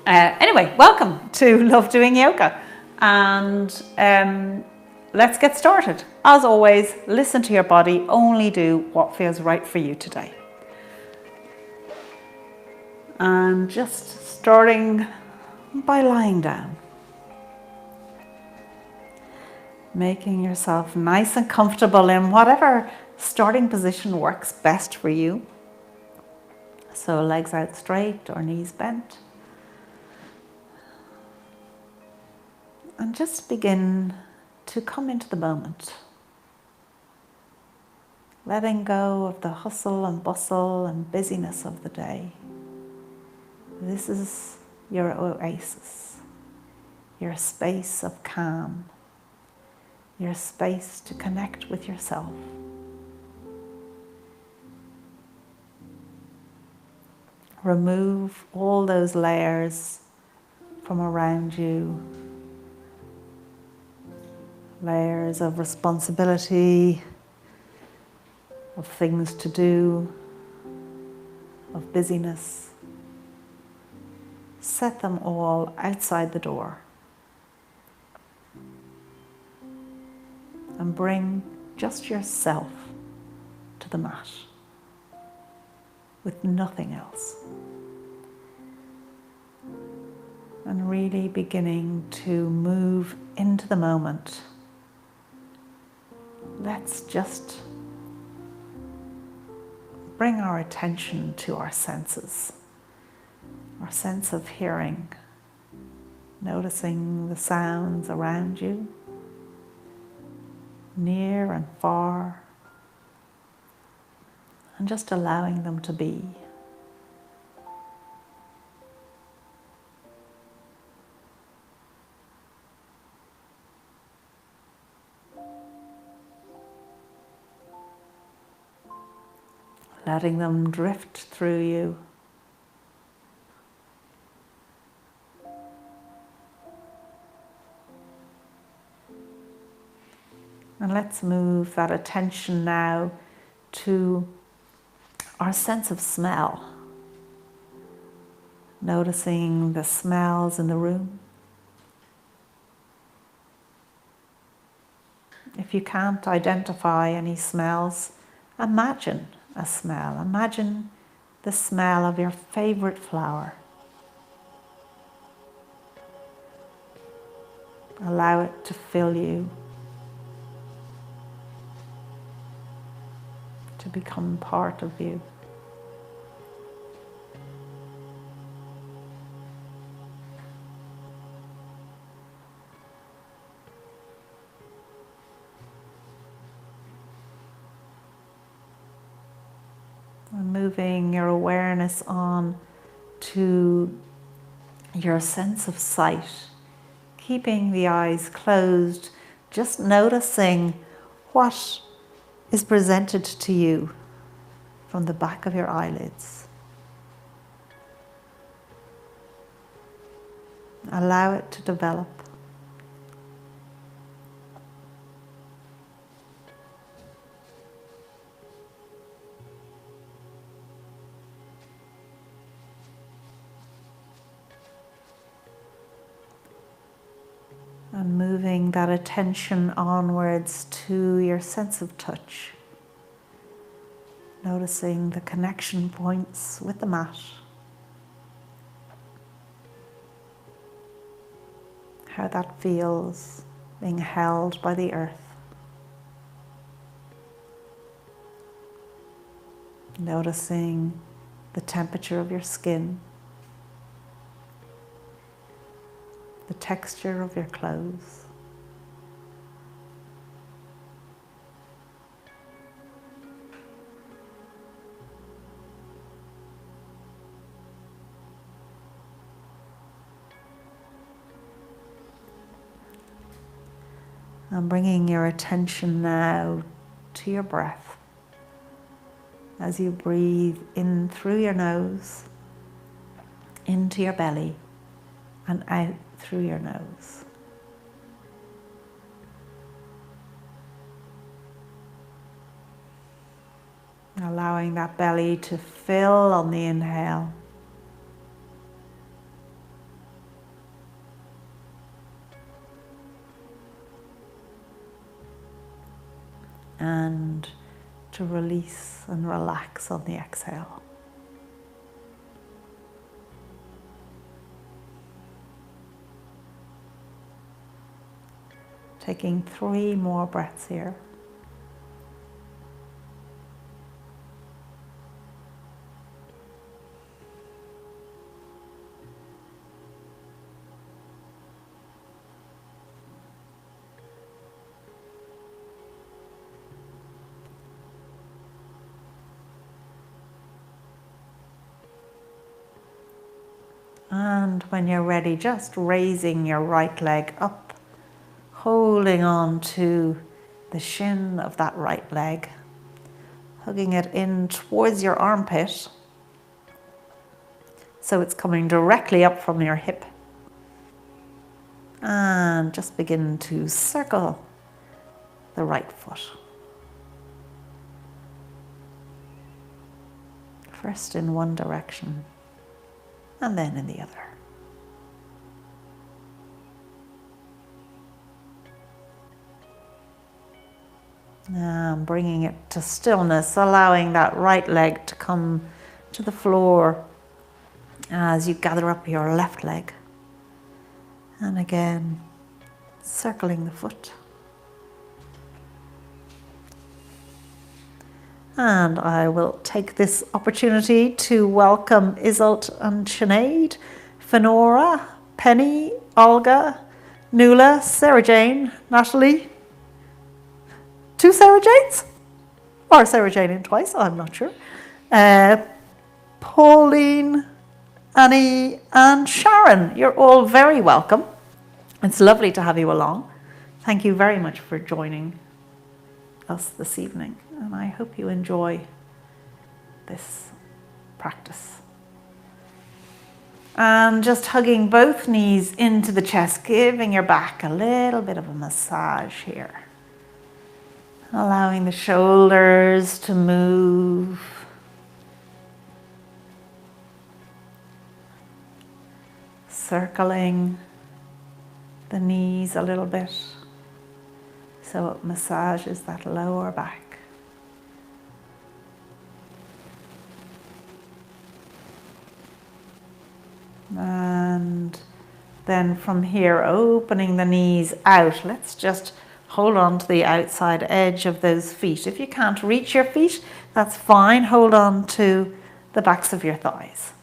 Anyway, welcome to Love Doing Yoga, and let's get started. As always, listen to your body, only do what feels right for you today. And just starting by lying down, making yourself nice and comfortable in whatever starting position works best for you. So legs out straight or knees bent. And just begin to come into the moment. Letting go of the hustle and bustle and busyness of the day. This is your oasis, your space of calm, your space to connect with yourself. Remove all those layers from around you. Layers of responsibility, of things to do, of busyness. Set them all outside the door. And bring just yourself to the mat, with nothing else. And really beginning to move into the moment. Let's just bring our attention to our senses, our sense of hearing, noticing the sounds around you, near and far, and just allowing them to be. Letting them drift through you. And let's move that attention now to our sense of smell. Noticing the smells in the room. If you can't identify any smells, imagine a smell. Imagine the smell of your favorite flower. Allow it to fill you, to become part of you. And moving your awareness on to your sense of sight, keeping the eyes closed, just noticing what is presented to you from the back of your eyelids. Allow it to develop. And moving that attention onwards to your sense of touch. Noticing the connection points with the mat. How that feels being held by the earth. Noticing the temperature of your skin. The texture of your clothes. And bringing your attention now to your breath as you breathe in through your nose, into your belly, and out through your nose. Allowing that belly to fill on the inhale and to release and relax on the exhale. Taking 3 more breaths here. And when you're ready, just raising your right leg up, holding on to the shin of that right leg, hugging it in towards your armpit, so it's coming directly up from your hip. And just begin to circle the right foot. First in one direction, and then in the other. Now bringing it to stillness, allowing that right leg to come to the floor as you gather up your left leg. And again, circling the foot. And I will take this opportunity to welcome Isolt and Sinead, Fenora, Penny, Olga, Nuala, Sarah Jane, Natalie. 2 Sarah Janes? Or Sarah Jane in twice, I'm not sure. Pauline, Annie and Sharon, you're all very welcome. It's lovely to have you along. Thank you very much for joining us this evening, and I hope you enjoy this practice. And just hugging both knees into the chest, giving your back a little bit of a massage here. Allowing the shoulders to move. Circling the knees a little bit so it massages that lower back. And then from here, opening the knees out. Let's just hold on to the outside edge of those feet. If you can't reach your feet, that's fine. Hold on to the backs of your thighs.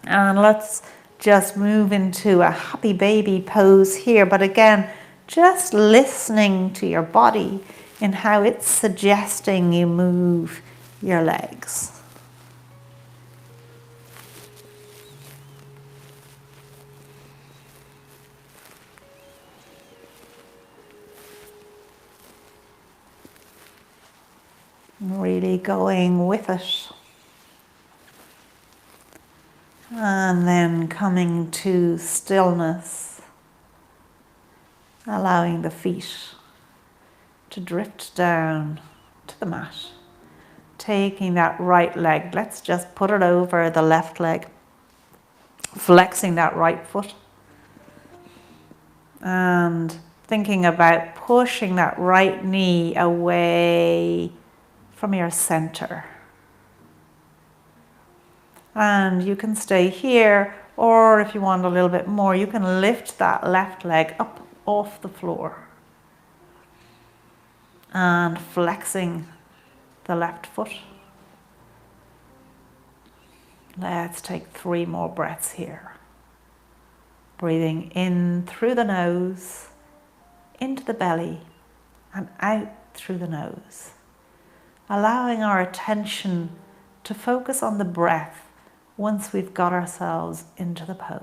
And let's just move into a happy baby pose here. But again, just listening to your body in how it's suggesting you move your legs. Really going with it. And then coming to stillness, allowing the feet to drift down to the mat. Taking that right leg, let's just put it over the left leg, flexing that right foot. And thinking about pushing that right knee away from your center. And you can stay here, or if you want a little bit more, you can lift that left leg up off the floor. And flexing the left foot. Let's take 3 more breaths here. Breathing in through the nose, into the belly, and out through the nose. Allowing our attention to focus on the breath once we've got ourselves into the pose.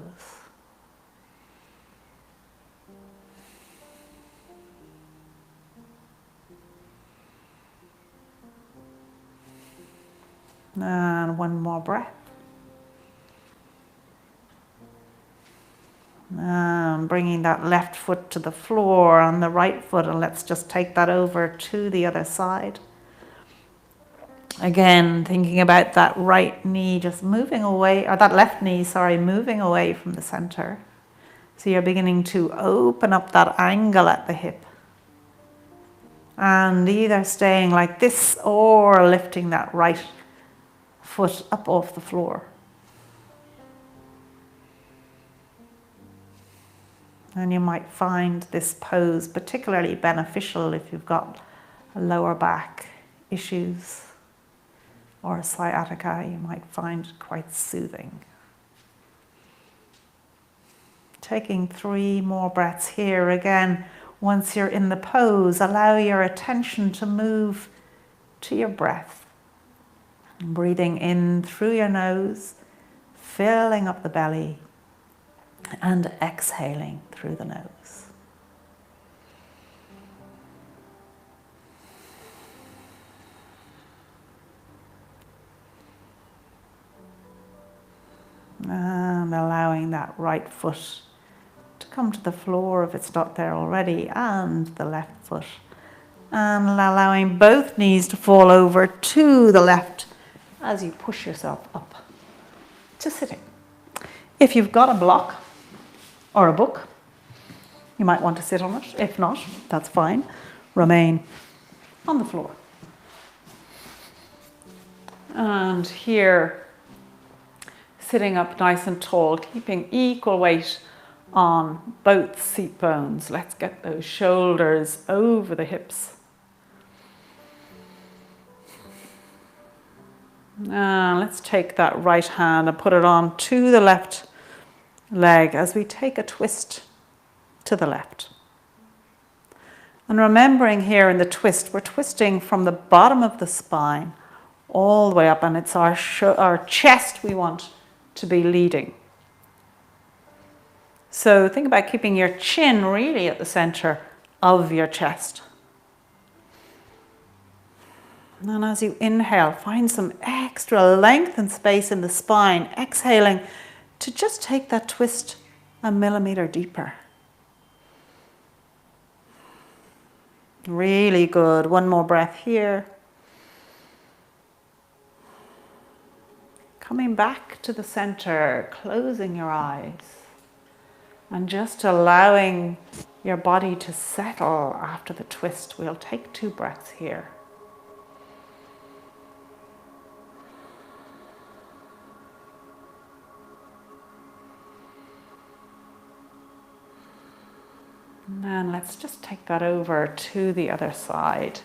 And 1 more breath. And bringing that left foot to the floor on the right foot, and let's just take that over to the other side. Again, thinking about that right knee just moving away, or that left knee, sorry, moving away from the center. So you're beginning to open up that angle at the hip. And either staying like this or lifting that right foot up off the floor. And you might find this pose particularly beneficial if you've got lower back issues or sciatica. You might find it quite soothing. Taking 3 more breaths here. Again, once you're in the pose, allow your attention to move to your breath. Breathing in through your nose, filling up the belly, and exhaling through the nose. And allowing that right foot to come to the floor if it's not there already, and the left foot. And allowing both knees to fall over to the left as you push yourself up to sitting. If you've got a block or a book, you might want to sit on it. If not, that's fine. Remain on the floor. And here, sitting up nice and tall, keeping equal weight on both seat bones. Let's get those shoulders over the hips. And let's take that right hand and put it on to the left leg as we take a twist to the left. And remembering here in the twist, we're twisting from the bottom of the spine all the way up, and it's our chest we want to be leading. So think about keeping your chin really at the center of your chest. And as you inhale, find some extra length and space in the spine. Exhaling to just take that twist a millimeter deeper. Really good. One more breath here. Coming back to the center, closing your eyes, and just allowing your body to settle after the twist. We'll take 2 breaths here. And let's just take that over to the other side.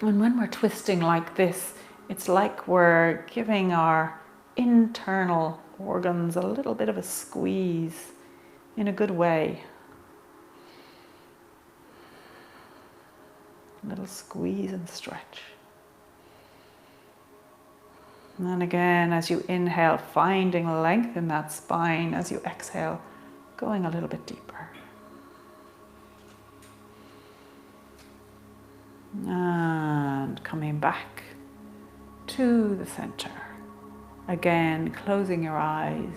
And when we're twisting like this, it's like we're giving our internal organs a little bit of a squeeze in a good way. A little squeeze and stretch. And then again, as you inhale, finding length in that spine. As you exhale, going a little bit deeper. And coming back to the center. Again, closing your eyes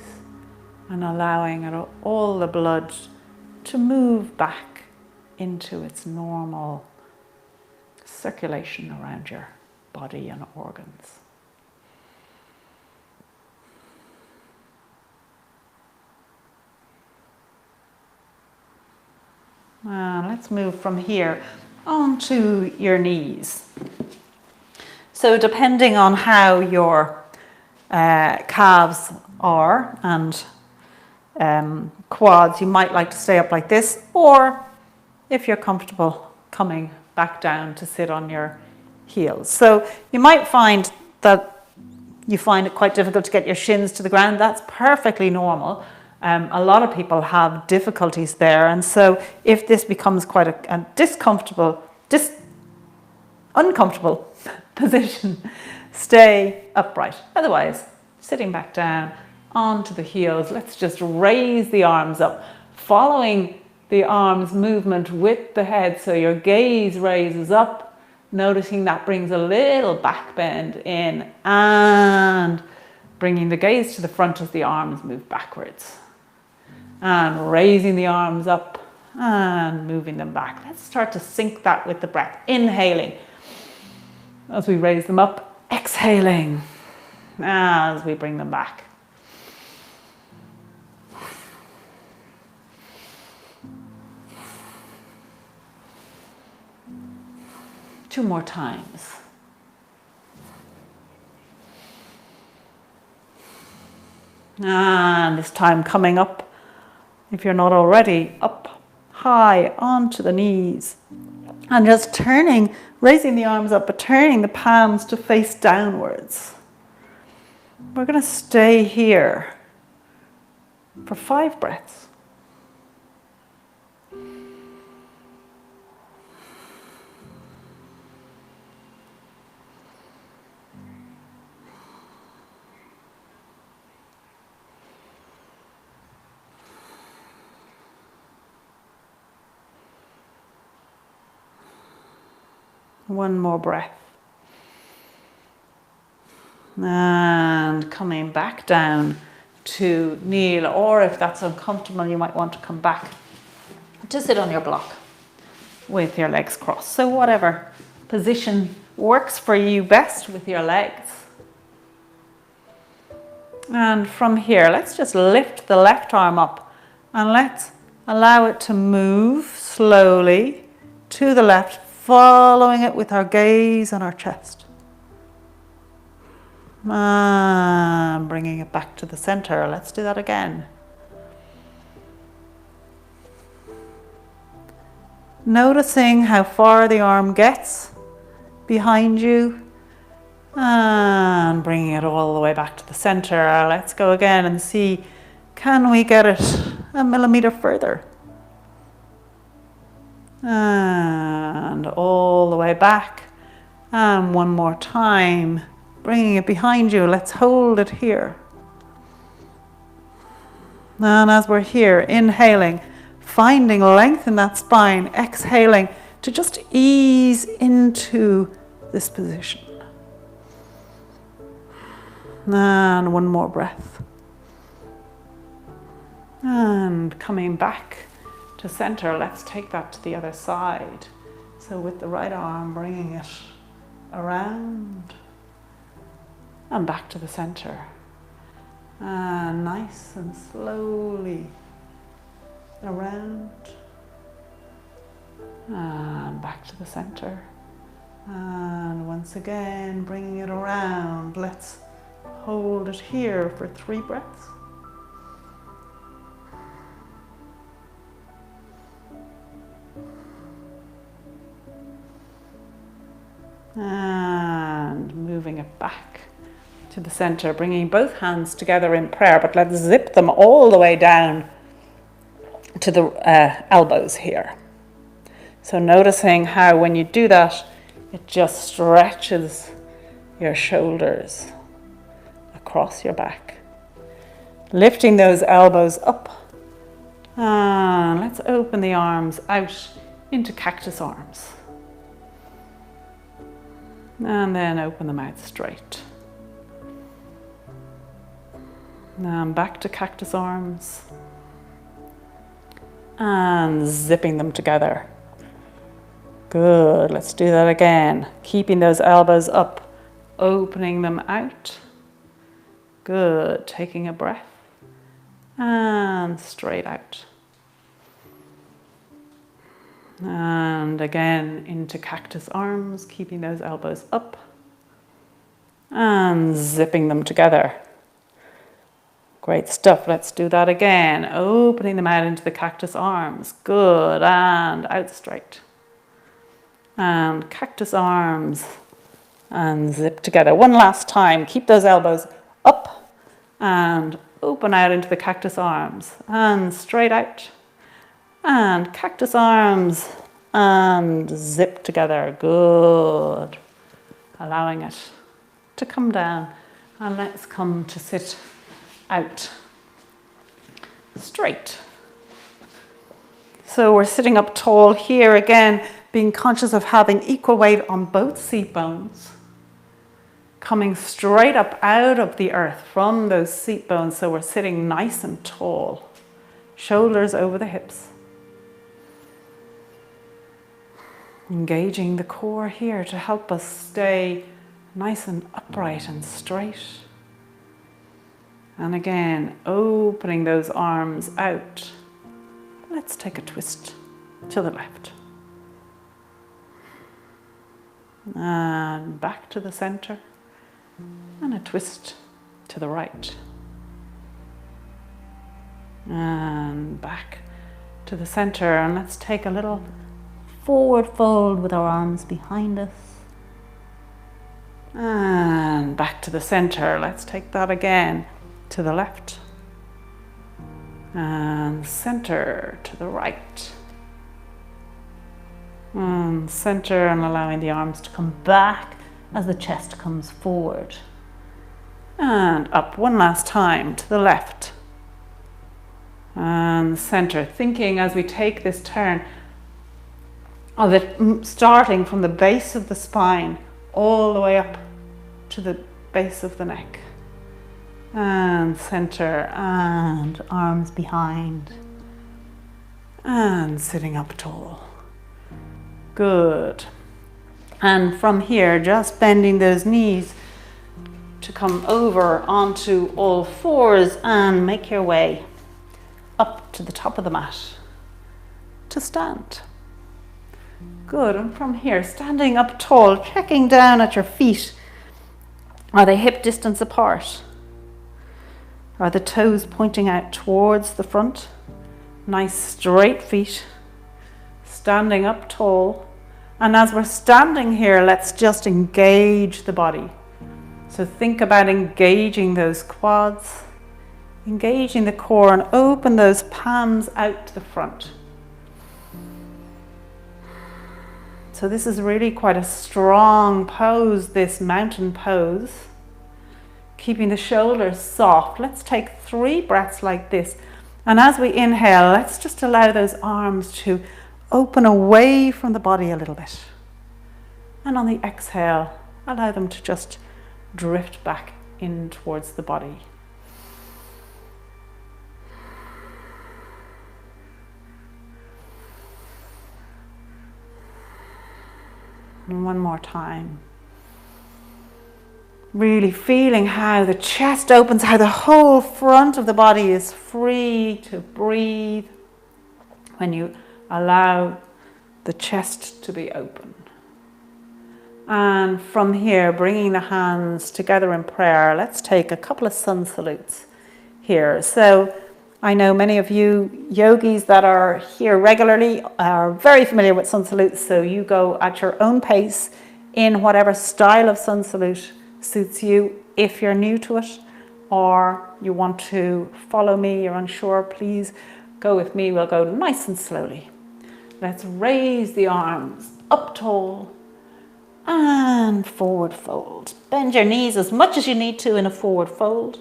and allowing all the blood to move back into its normal circulation around your body and organs. And let's move from here onto your knees. So depending on how your calves are and quads, you might like to stay up like this, or if you're comfortable, coming back down to sit on your heels. So you might find that you find it quite difficult to get your shins to the ground. That's perfectly normal. A lot of people have difficulties there, and so if this becomes quite a uncomfortable position, stay upright. Otherwise, sitting back down onto the heels. Let's just raise the arms up, following the arms movement with the head, so your gaze raises up, noticing that brings a little back bend in, and bringing the gaze to the front as the arms move backwards. And raising the arms up and moving them back. Let's start to sync that with the breath. Inhaling as we raise them up, exhaling as we bring them back. 2 more times. And this time coming up, if you're not already, up high onto the knees. And just turning, raising the arms up, but turning the palms to face downwards. We're going to stay here for 5 breaths. One more breath. And coming back down to kneel, or if that's uncomfortable, you might want to come back to sit on your block with your legs crossed. So whatever position works for you best with your legs. And from here, let's just lift the left arm up and let's allow it to move slowly to the left, following it with our gaze on our chest. And bringing it back to the center. Let's do that again. Noticing how far the arm gets behind you. And bringing it all the way back to the center. Let's go again and see, can we get it a millimeter further? And all the way back. And one more time. Bringing it behind you. Let's hold it here. And as we're here, inhaling, finding length in that spine, exhaling to just ease into this position. And one more breath. And coming back to center, let's take that to the other side. So with the right arm, bringing it around and back to the center. And nice and slowly around and back to the center. And once again, bringing it around. Let's hold it here for 3 breaths. And moving it back to the center, bringing both hands together in prayer, but let's zip them all the way down to the elbows here. So noticing how when you do that, it just stretches your shoulders across your back. Lifting those elbows up. And let's open the arms out into cactus arms. And then open them out straight. Now back to cactus arms. And zipping them together. Good, let's do that again. Keeping those elbows up, opening them out. Good, taking a breath. And straight out. And again into cactus arms, keeping those elbows up and zipping them together. Great stuff. Let's do that again. Opening them out into the cactus arms. Good. And out straight. And cactus arms and zip together. One last time. Keep those elbows up and open out into the cactus arms and straight out. And cactus arms and zip together. Good. Allowing it to come down. And let's come to sit out straight. So we're sitting up tall here again, being conscious of having equal weight on both seat bones. Coming straight up out of the earth from those seat bones. So we're sitting nice and tall. Shoulders over the hips. Engaging the core here to help us stay nice and upright and straight. And again, opening those arms out. Let's take a twist to the left. And back to the center. And a twist to the right. And back to the center. And let's take a little forward fold with our arms behind us. And back to the center. Let's take that again. To the left. And center to the right. And center, and allowing the arms to come back as the chest comes forward. And up one last time to the left. And center, thinking as we take this turn of it starting from the base of the spine all the way up to the base of the neck. And center, and arms behind. And sitting up tall. Good. And from here, just bending those knees to come over onto all fours and make your way up to the top of the mat to stand. Good. And from here, standing up tall, checking down at your feet. Are they hip distance apart? Are the toes pointing out towards the front? Nice straight feet. Standing up tall. And as we're standing here, let's just engage the body. So think about engaging those quads, engaging the core, and open those palms out to the front. So this is really quite a strong pose, this mountain pose. Keeping the shoulders soft. Let's take 3 breaths like this. And as we inhale, let's just allow those arms to open away from the body a little bit. And on the exhale, allow them to just drift back in towards the body. And one more time. Really feeling how the chest opens, how the whole front of the body is free to breathe when you allow the chest to be open. And from here, bringing the hands together in prayer, let's take a couple of sun salutes here. So I know many of you yogis that are here regularly are very familiar with sun salutes, so you go at your own pace in whatever style of sun salute suits you. If you're new to it or you want to follow me, you're unsure, please go with me. We'll go nice and slowly. Let's raise the arms up tall and forward fold. Bend your knees as much as you need to in a forward fold.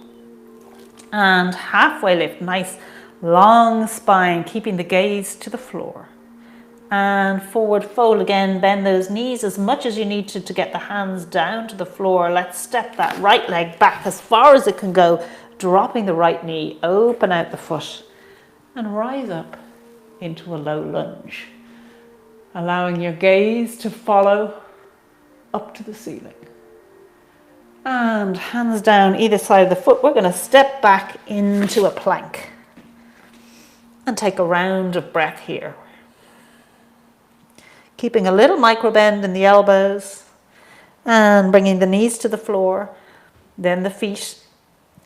And halfway lift, nice long spine, keeping the gaze to the floor. And forward fold again, bend those knees as much as you need to get the hands down to the floor. Let's step that right leg back as far as it can go, dropping the right knee, open out the foot, and rise up into a low lunge. Allowing your gaze to follow up to the ceiling. And hands down either side of the foot. We're going to step back into a plank. And take a round of breath here. Keeping a little micro bend in the elbows. And bringing the knees to the floor. Then the feet.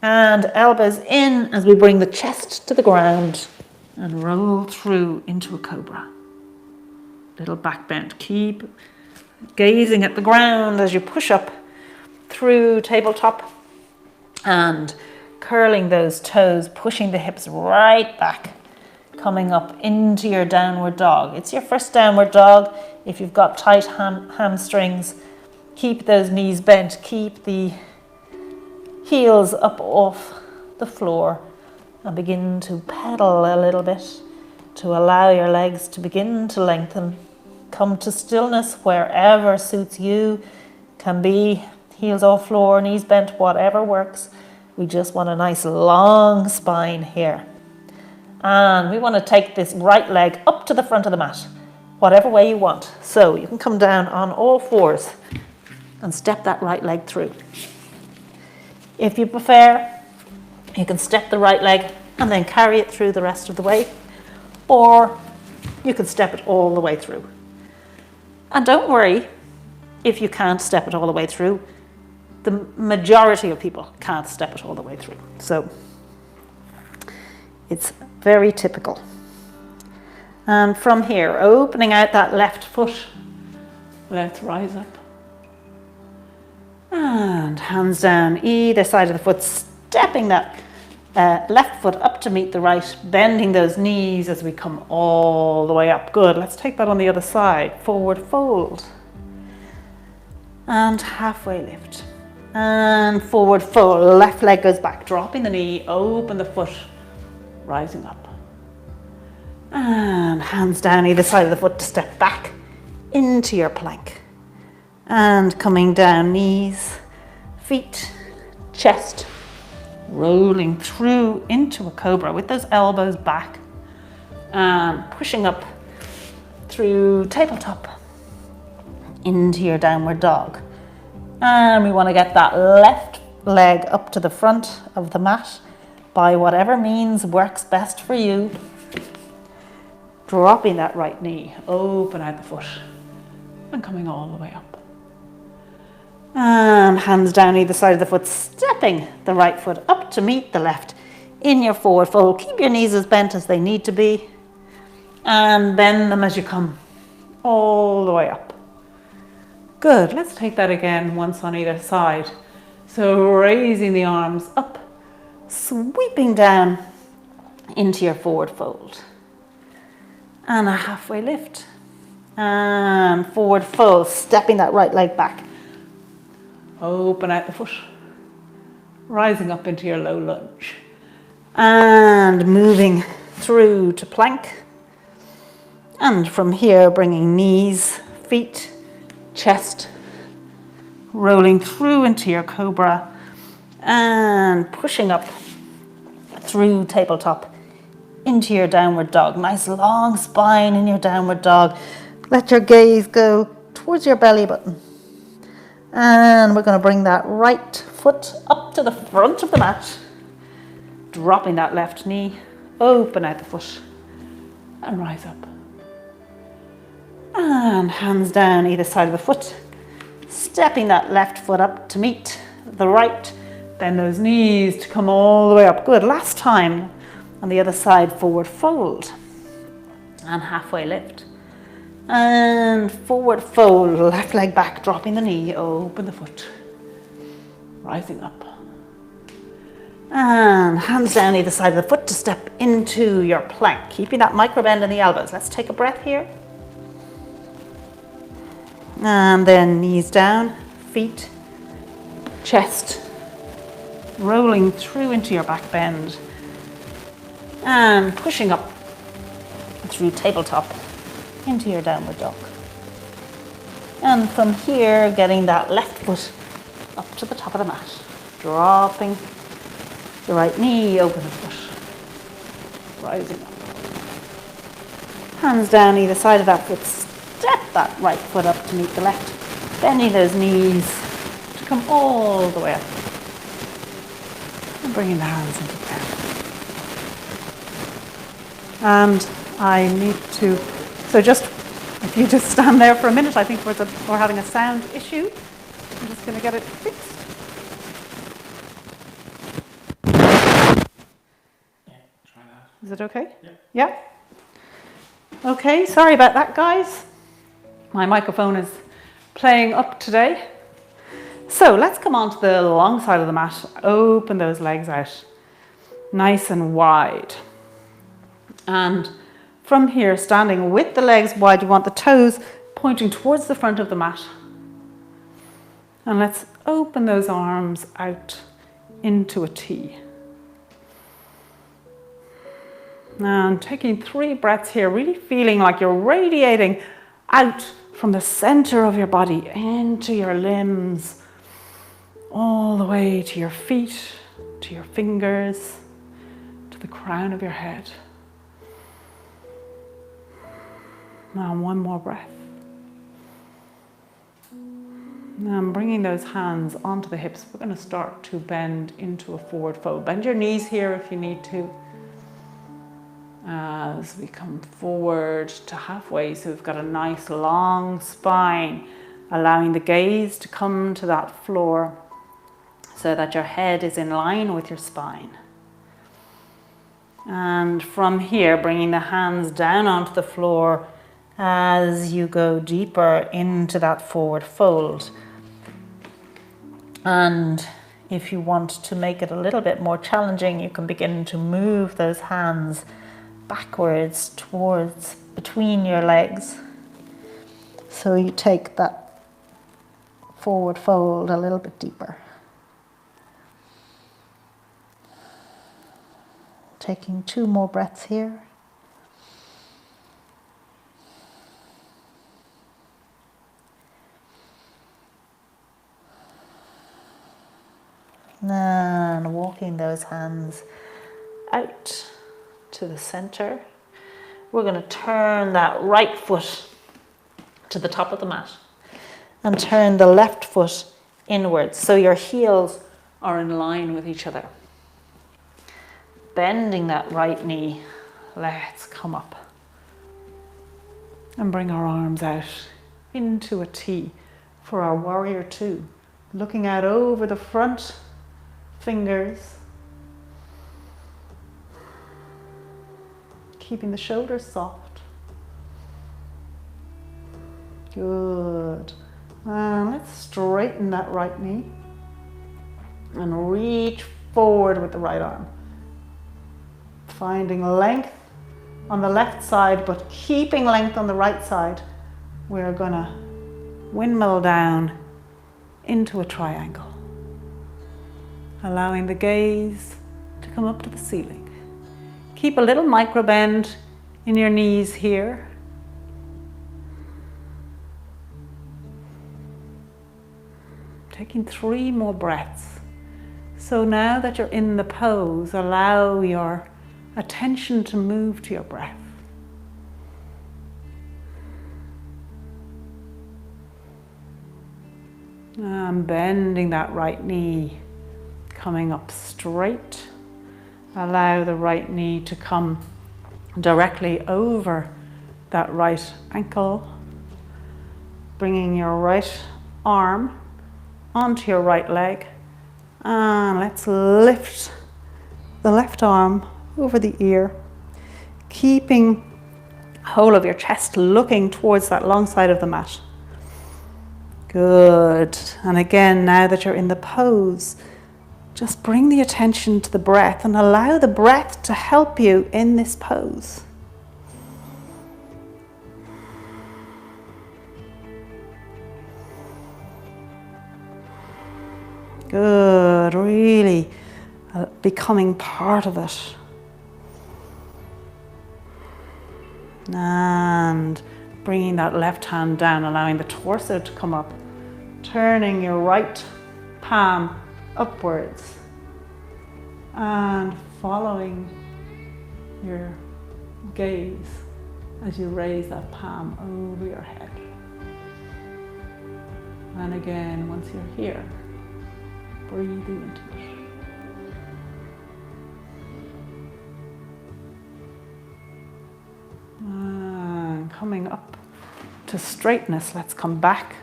And elbows in as we bring the chest to the ground. And roll through into a cobra. Little back bend. Keep gazing at the ground as you push up through tabletop and curling those toes, pushing the hips right back, coming up into your downward dog. It's your first downward dog. If you've got tight hamstrings, keep those knees bent, keep the heels up off the floor and begin to pedal a little bit to allow your legs to begin to lengthen. Come to stillness wherever suits you. Can be heels off floor, knees bent, whatever works. We just want a nice long spine here. And we want to take this right leg up to the front of the mat, whatever way you want. So you can come down on all fours and step that right leg through. If you prefer, you can step the right leg and then carry it through the rest of the way, or you can step it all the way through. And don't worry if you can't step it all the way through. The majority of people can't step it all the way through. So it's very typical. And from here, opening out that left foot, let's rise up. And hands down either side of the foot, stepping that left foot up to meet the right, bending those knees as we come all the way up. Good, let's take that on the other side. Forward fold. And halfway lift. And forward fold, left leg goes back, dropping the knee, open the foot, rising up. And hands down either side of the foot to step back into your plank. And coming down, knees, feet, chest, rolling through into a cobra with those elbows back and pushing up through tabletop into your downward dog. And we want to get that left leg up to the front of the mat by whatever means works best for you. Dropping that right knee, open out the foot and coming all the way up. And hands down either side of the foot, stepping the right foot up to meet the left in your forward fold. Keep your knees as bent as they need to be and bend them as you come all the way up. Good, let's take that again once on either side. So raising the arms up, sweeping down into your forward fold. And a halfway lift. And forward fold, stepping that right leg back. Open out the foot. Rising up into your low lunge. And moving through to plank. And from here, bringing knees, feet, chest, rolling through into your cobra and pushing up through tabletop into your downward dog. Nice long spine in your downward dog. Let your gaze go towards your belly button. And we're going to bring that right foot up to the front of the mat, dropping that left knee, open out the foot and rise up. And hands down either side of the foot, stepping that left foot up to meet the right, bend those knees to come all the way up. Good, last time on the other side, forward fold and halfway lift. And forward fold, left leg back, dropping the knee, open the foot, rising up. And hands down either side of the foot to step into your plank, keeping that micro bend in the elbows. Let's take a breath here. And then knees down, feet, chest, rolling through into your back bend. And pushing up through tabletop into your downward dog. And from here, getting that left foot up to the top of the mat. Dropping the right knee, open the foot, rising up. Hands down either side of that foot. Step that right foot up to meet the left. Bending those knees to come all the way up. And bringing the hands into prayer. And I need to, so just, if you just stand there for a minute, I think we're having a sound issue. I'm just going to get it fixed. Try that. Is it okay? Yeah. Yeah? Okay, sorry about that, guys. My microphone is playing up today. So let's come on to the long side of the mat. Open those legs out nice and wide. And from here, standing with the legs wide, you want the toes pointing towards the front of the mat. And let's open those arms out into a T. And taking 3 breaths here, really feeling like you're radiating out from the center of your body into your limbs, all the way to your feet, to your fingers, to the crown of your head. Now one more breath. Now I'm bringing those hands onto the hips. We're going to start to bend into a forward fold. Bend your knees here if you need to. As we come forward to halfway, so we've got a nice long spine allowing the gaze to come to that floor so that your head is in line with your spine. And from here, bringing the hands down onto the floor as you go deeper into that forward fold. And if you want to make it a little bit more challenging, you can begin to move those hands backwards towards between your legs. So you take that forward fold a little bit deeper. Taking 2 more breaths here. And walking those hands out to the center. We're going to turn that right foot to the top of the mat and turn the left foot inwards so your heels are in line with each other. Bending that right knee, let's come up and bring our arms out into a T for our warrior 2. Looking out over the front fingers, keeping the shoulders soft. Good. And let's straighten that right knee and reach forward with the right arm. Finding length on the left side, but keeping length on the right side. We're gonna windmill down into a triangle, allowing the gaze to come up to the ceiling. Keep a little micro bend in your knees here. Taking 3 more breaths. So now that you're in the pose, allow your attention to move to your breath. And bending that right knee, coming up straight. Allow the right knee to come directly over that right ankle. Bringing your right arm onto your right leg. And let's lift the left arm over the ear, keeping whole of your chest looking towards that long side of the mat. Good. And again, now that you're in the pose, just bring the attention to the breath and allow the breath to help you in this pose. Good. Really becoming part of it. And bringing that left hand down, allowing the torso to come up. Turning your right palm upwards. And following your gaze as you raise that palm over your head. And again, once you're here, breathing into it. And coming up to straightness, let's come back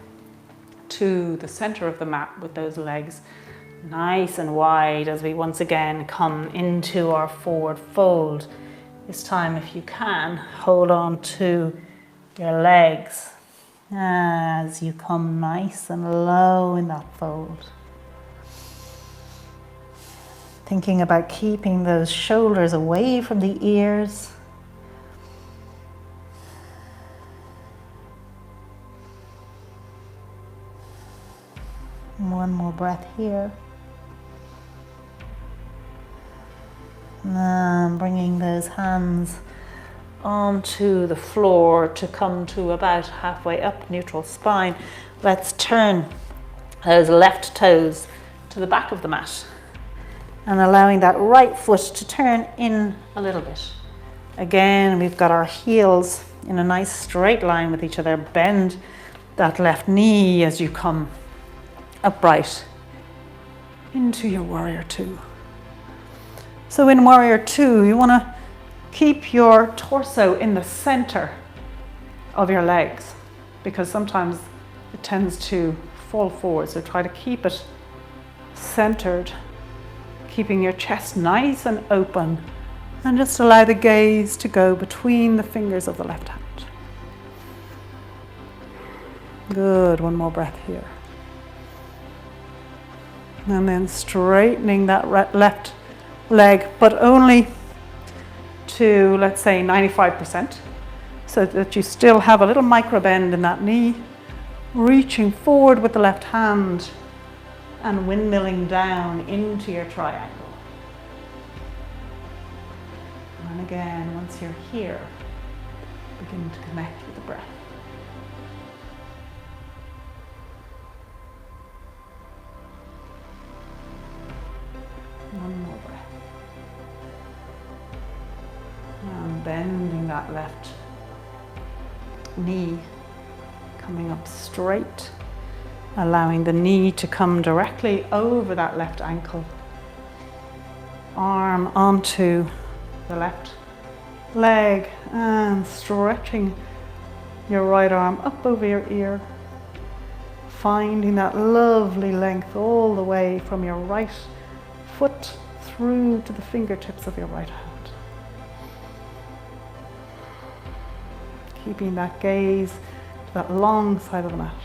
to the center of the mat with those legs nice and wide as we once again come into our forward fold. This time, if you can, hold on to your legs as you come nice and low in that fold. Thinking about keeping those shoulders away from the ears. One more breath here. And bringing those hands onto the floor to come to about halfway up, neutral spine. Let's turn those left toes to the back of the mat and allowing that right foot to turn in a little bit. Again, we've got our heels in a nice straight line with each other. Bend that left knee as you come upright into your warrior 2. So in warrior 2, you want to keep your torso in the center of your legs, because sometimes it tends to fall forward. So try to keep it centered, keeping your chest nice and open, and just allow the gaze to go between the fingers of the left hand. Good, one more breath here. And then straightening that left leg, but only to, let's say, 95%, so that you still have a little micro bend in that knee, reaching forward with the left hand and windmilling down into your triangle. And again, once you're here, begin to connect with the breath. One more breath. And bending that left knee, coming up straight, allowing the knee to come directly over that left ankle. Arm onto the left leg and stretching your right arm up over your ear, finding that lovely length all the way from your right foot through to the fingertips of your right hand. Keeping that gaze to that long side of the mat.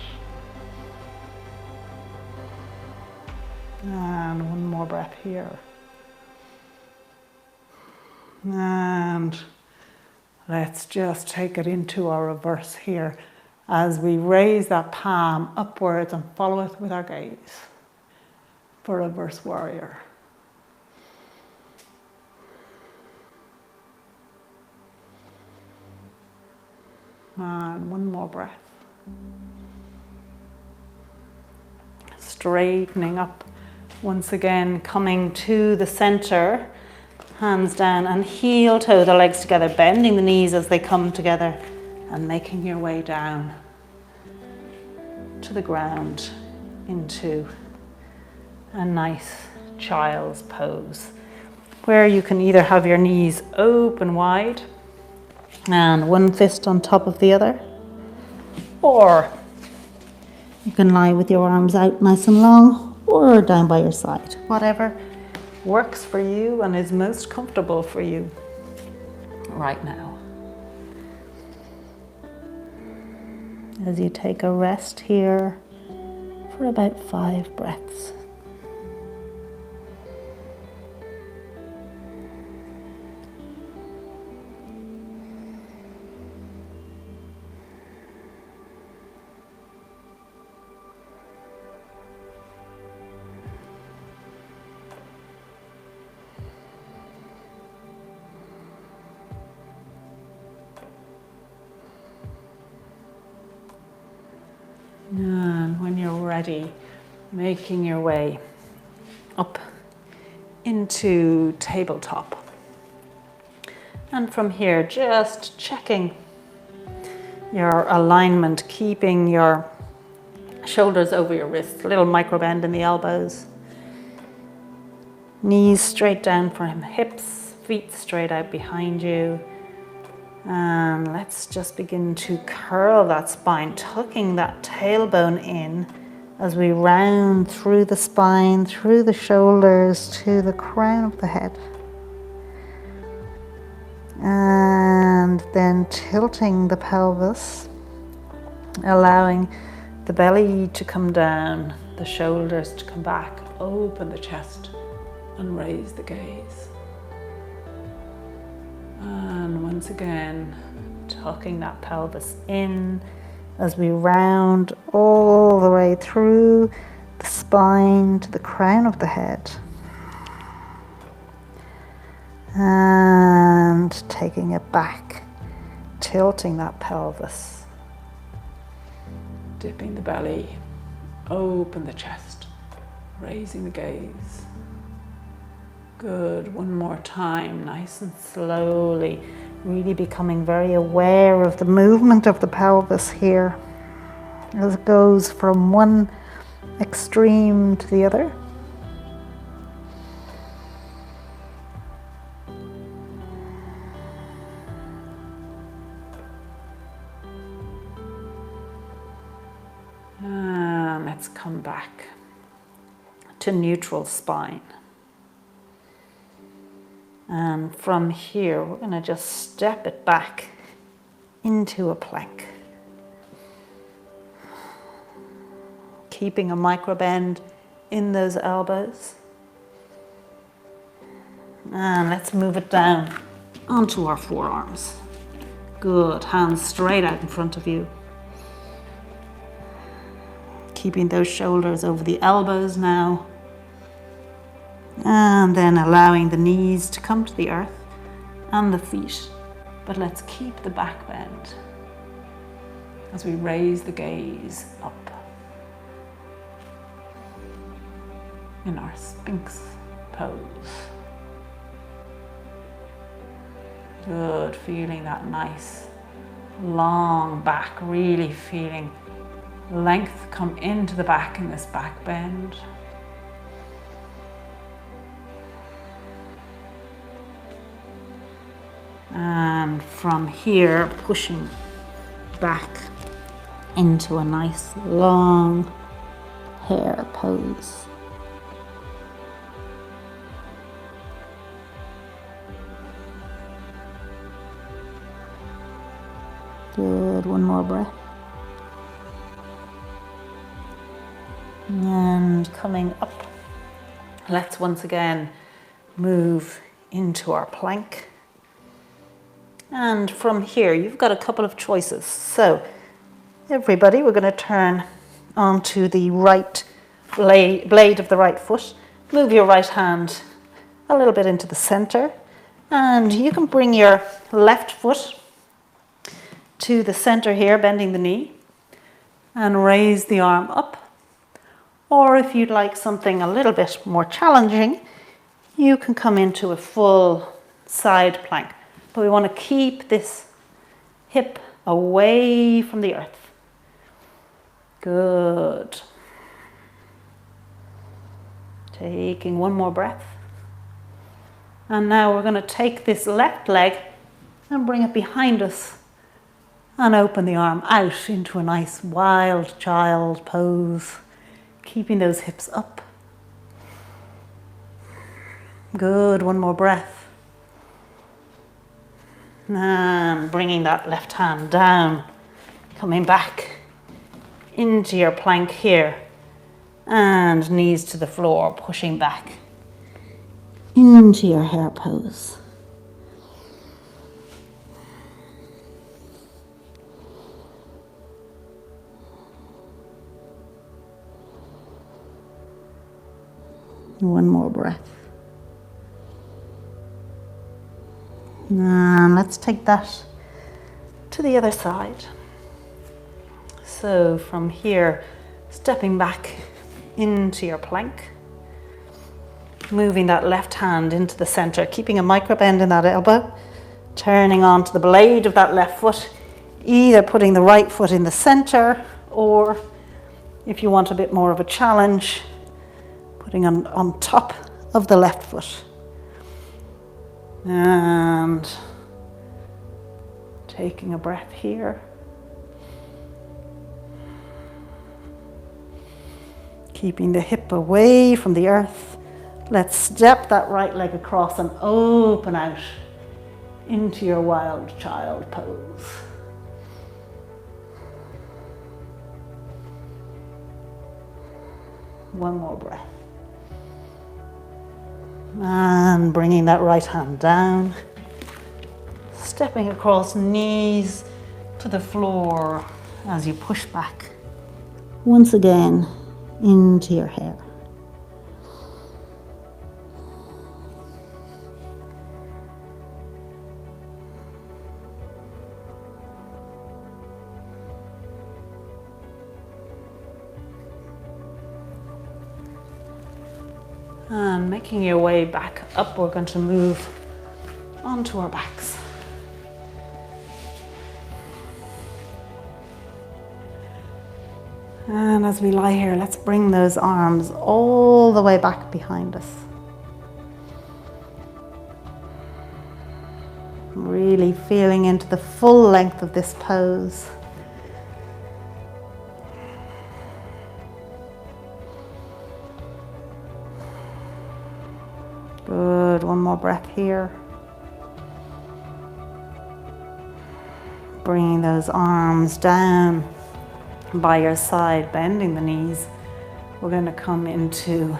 And one more breath here. And let's just take it into our reverse here as we raise that palm upwards and follow it with our gaze for reverse warrior. And one more breath. Straightening up once again, coming to the center, hands down and heel toe the legs together, bending the knees as they come together and making your way down to the ground into a nice child's pose, where you can either have your knees open wide and one fist on top of the other, or you can lie with your arms out nice and long or down by your side. Whatever works for you and is most comfortable for you right now. As you take a rest here for about 5 breaths. And when you're ready, making your way up into tabletop. And from here, just checking your alignment, keeping your shoulders over your wrists, a little micro bend in the elbows. Knees straight down from hips, feet straight out behind you. And let's just begin to curl that spine, tucking that tailbone in as we round through the spine, through the shoulders to the crown of the head. And then tilting the pelvis, allowing the belly to come down, the shoulders to come back, open the chest and raise the gaze. And once again, tucking that pelvis in as we round all the way through the spine to the crown of the head. And taking it back, tilting that pelvis, dipping the belly, open the chest, raising the gaze. Good, one more time, nice and slowly, really becoming very aware of the movement of the pelvis here as it goes from one extreme to the other. let's come back to neutral spine. And from here, we're going to just step it back into a plank. Keeping a micro bend in those elbows. And let's move it down onto our forearms. Good, hands straight out in front of you. Keeping those shoulders over the elbows now. And then allowing the knees to come to the earth and the feet. But let's keep the back bend as we raise the gaze up in our Sphinx pose. Good, feeling that nice long back, really feeling length come into the back in this back bend. And from here, pushing back into a nice long hare pose. Good, one more breath. And coming up, let's once again move into our plank. And from here, you've got a couple of choices. So, everybody, we're going to turn onto the right blade of the right foot. Move your right hand a little bit into the center. And you can bring your left foot to the center here, bending the knee. And raise the arm up. Or if you'd like something a little bit more challenging, you can come into a full side plank. But we want to keep this hip away from the earth. Good. Taking one more breath. And now we're going to take this left leg and bring it behind us and open the arm out into a nice wild child pose, keeping those hips up. Good, one more breath. And bringing that left hand down, coming back into your plank here, and knees to the floor, pushing back into your hare pose. One more breath. And let's take that to the other side. So from here, stepping back into your plank, moving that left hand into the center, keeping a micro bend in that elbow, turning onto the blade of that left foot, either putting the right foot in the center, or if you want a bit more of a challenge, putting on top of the left foot. And taking a breath here. Keeping the hip away from the earth. Let's step that right leg across and open out into your wild child pose. One more breath. And bringing that right hand down, stepping across knees to the floor as you push back once again into your hair. And making your way back up, we're going to move onto our backs. And as we lie here, let's bring those arms all the way back behind us. Really feeling into the full length of this pose. more breath here. Bringing those arms down by your side, bending the knees. We're going to come into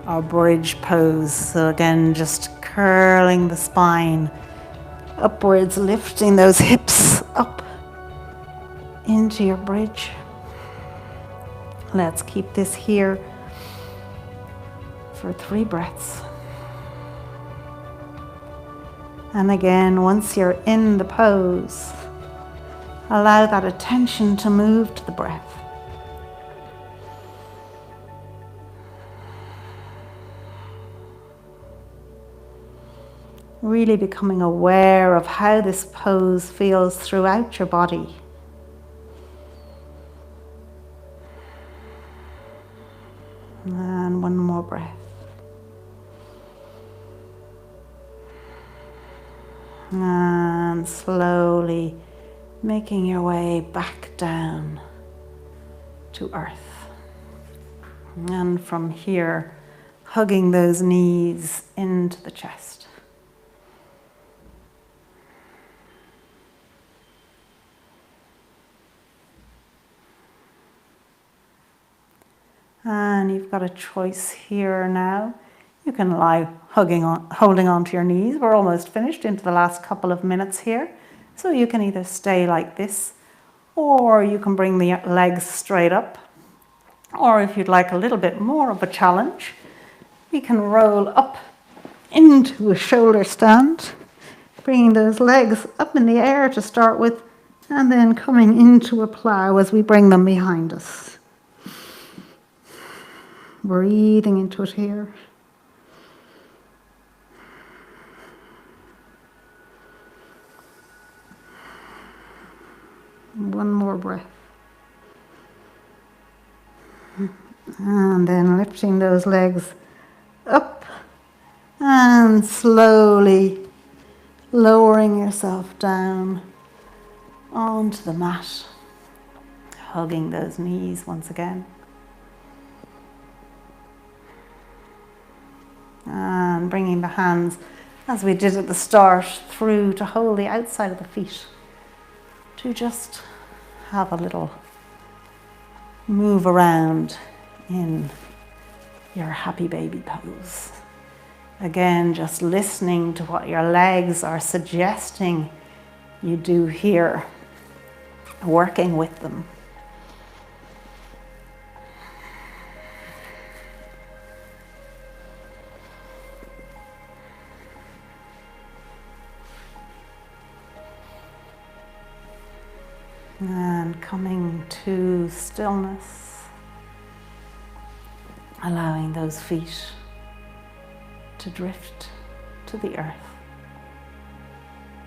our bridge pose. So again, just curling the spine upwards, lifting those hips up into your bridge. Let's keep this here for 3 breaths. And again, once you're in the pose, allow that attention to move to the breath. Really becoming aware of how this pose feels throughout your body. And one more breath. And slowly making your way back down to earth. And from here, hugging those knees into the chest. And you've got a choice here now. You can lie holding on to your knees. We're almost finished into the last couple of minutes here. So you can either stay like this, or you can bring the legs straight up. Or if you'd like a little bit more of a challenge, we can roll up into a shoulder stand, bringing those legs up in the air to start with, and then coming into a plow as we bring them behind us. Breathing into it here. One more breath. And then lifting those legs up and slowly lowering yourself down onto the mat. Hugging those knees once again. And bringing the hands, as we did at the start, through to hold the outside of the feet. To just have a little move around in your happy baby pose. Again, just listening to what your legs are suggesting you do here, working with them. And coming to stillness, allowing those feet to drift to the earth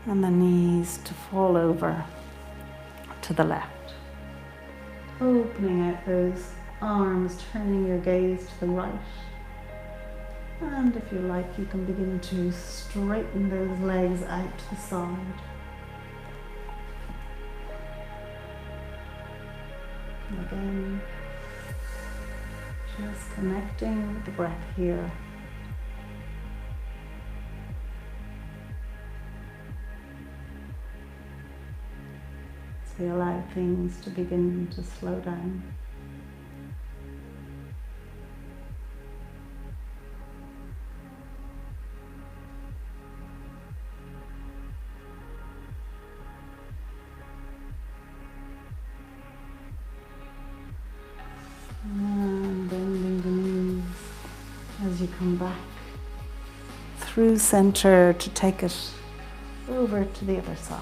and the knees to fall over to the left. Opening out those arms, turning your gaze to the right. And if you like, you can begin to straighten those legs out to the side. Again, just connecting with the breath here. So we allow things to begin to slow down. And bending the knees as you come back through center to take it over to the other side.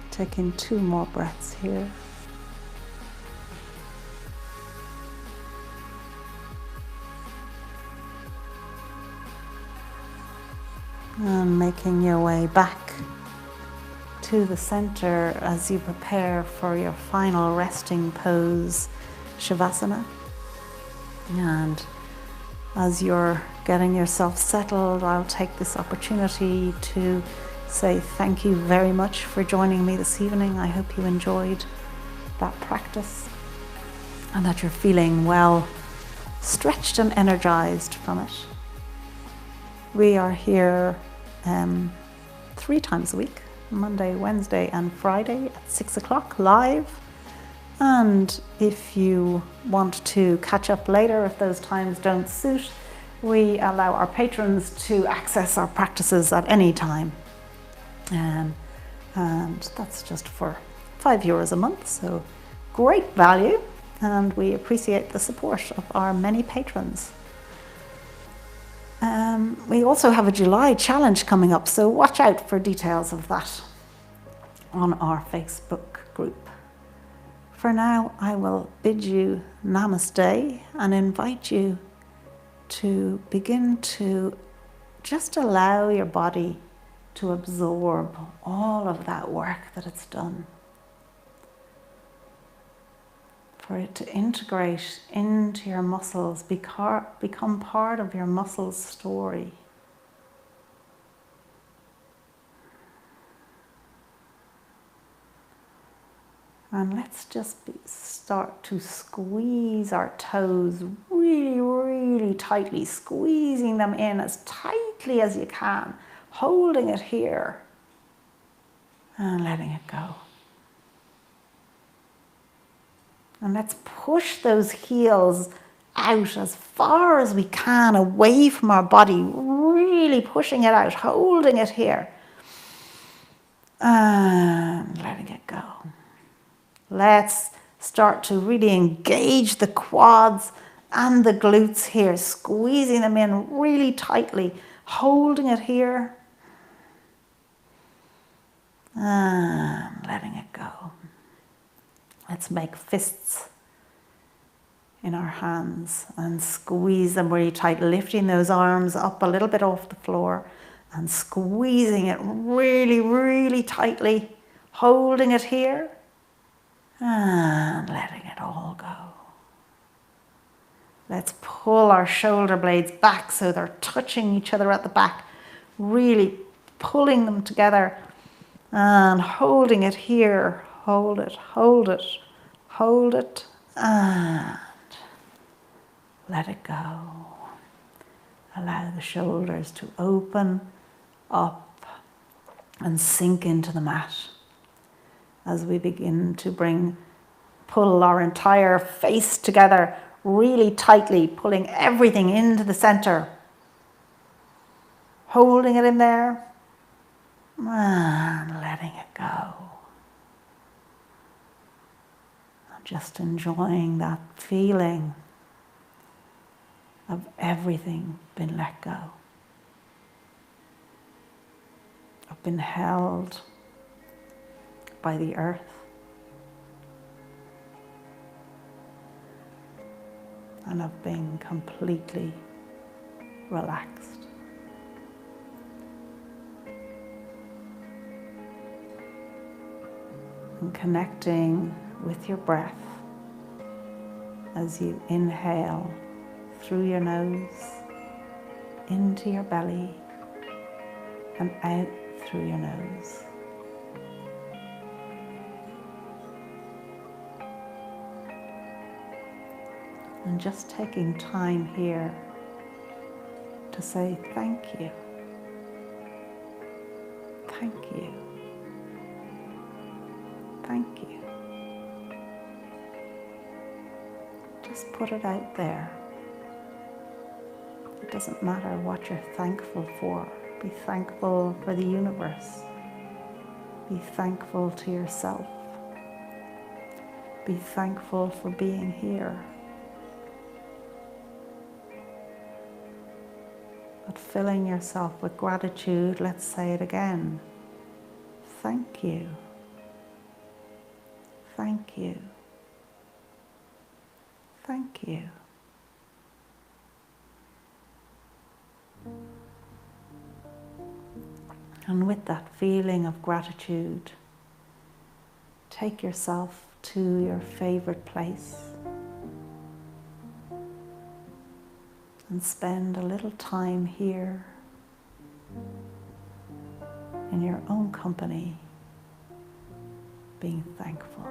Taking 2 more breaths here. And making your way back to the center as you prepare for your final resting pose, Shavasana. And as you're getting yourself settled, I'll take this opportunity to say thank you very much for joining me this evening. I hope you enjoyed that practice and that you're feeling well stretched and energized from it. We are here 3 times a week, Monday, Wednesday and Friday at 6 o'clock live. And if you want to catch up later, if those times don't suit, we allow our patrons to access our practices at any time. And that's just for €5 a month, so great value, and we appreciate the support of our many patrons. We also have a July challenge coming up, so watch out for details of that on our Facebook group. For now, I will bid you namaste and invite you to begin to just allow your body to absorb all of that work that it's done. For it to integrate into your muscles, become part of your muscles' story. And let's just start to squeeze our toes really, really tightly, squeezing them in as tightly as you can, holding it here and letting it go. And let's push those heels out as far as we can away from our body, really pushing it out, holding it here and letting it go. Let's start to really engage the quads and the glutes here, squeezing them in really tightly, holding it here and letting it go. Let's make fists in our hands and squeeze them really tight, lifting those arms up a little bit off the floor and squeezing it really, really tightly, holding it here and letting it all go. Let's pull our shoulder blades back so they're touching each other at the back, really pulling them together and holding it here. Hold it, hold it, hold it, and let it go. Allow the shoulders to open up and sink into the mat as we begin to pull our entire face together really tightly, pulling everything into the center, holding it in there and letting it go. Just enjoying that feeling of everything being let go, of being held by the earth, and of being completely relaxed. And connecting with your breath as you inhale through your nose into your belly and out through your nose. And just taking time here to say thank you. Thank you. Thank you. Just put it out there. It doesn't matter what you're thankful for. Be thankful for the universe. Be thankful to yourself. Be thankful for being here. But filling yourself with gratitude, let's say it again. Thank you. Thank you. Thank you. And with that feeling of gratitude, take yourself to your favorite place. and spend a little time here in your own company, being thankful.